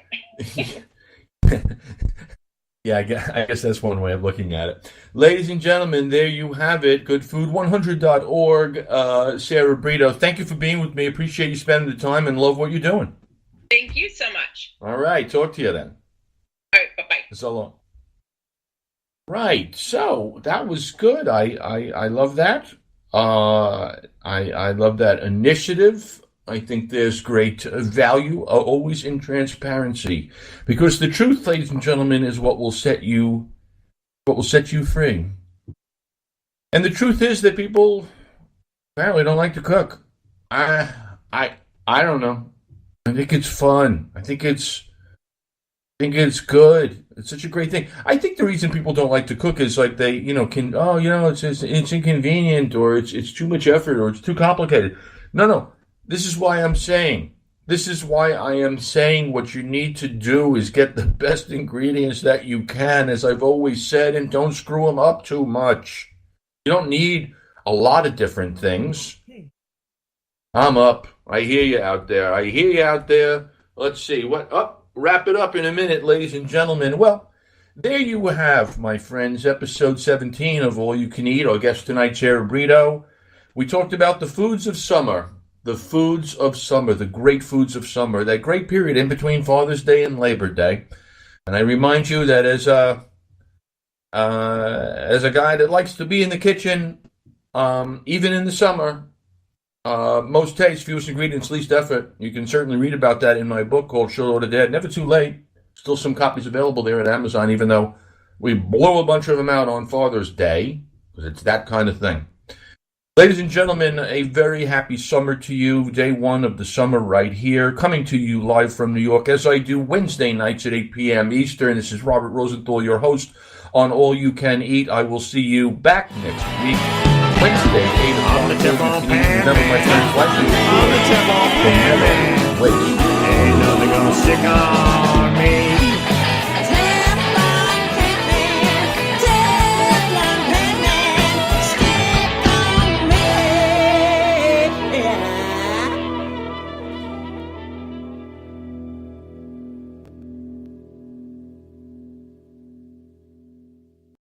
Speaker 4: Yeah, I guess that's one way of looking at it. Ladies and gentlemen, there you have it. Goodfood100.org. Sarah Brito, thank you for being with me. Appreciate you spending the time and love what you're doing.
Speaker 3: Thank you so much.
Speaker 4: All right. Talk to you then.
Speaker 3: All right. Bye-bye.
Speaker 4: So long. Right. So that was good. I love that. I love that initiative. I think there's great value always in transparency, because the truth, ladies and gentlemen, is what will set you free. And the truth is that people apparently don't like to cook. I don't know. I think it's fun. I think it's good. It's such a great thing. I think the reason people don't like to cook is like they, it's inconvenient, or it's too much effort, or it's too complicated. No. This is why I am saying what you need to do is get the best ingredients that you can, as I've always said, and don't screw them up too much. You don't need a lot of different things. I'm up. I hear you out there. Let's see. Wrap it up in a minute, ladies and gentlemen. Well, there you have, my friends, episode 17 of All You Can Eat. Our guest tonight, Sarah Brito. We talked about the foods of summer. The foods of summer, the great foods of summer, that great period in between Father's Day and Labor Day. And I remind you that as a guy that likes to be in the kitchen, even in the summer, most taste, fewest ingredients, least effort. You can certainly read about that in my book called Short Order Dad. Never too late. Still some copies available there at Amazon, even though we blow a bunch of them out on Father's Day, because it's that kind of thing. Ladies and gentlemen, a very happy summer to you. Day one of the summer right here, coming to you live from New York, as I do Wednesday nights at 8 p.m. Eastern. This is Robert Rosenthal, your host on All You Can Eat. I will see you back next week, Wednesday, 8 o'clock.
Speaker 2: I'm the Teflon Pan
Speaker 4: Remember, my friends,
Speaker 2: Man. I'm the Teflon Pan Man.
Speaker 4: Wait.
Speaker 2: Ain't nothing gonna stick on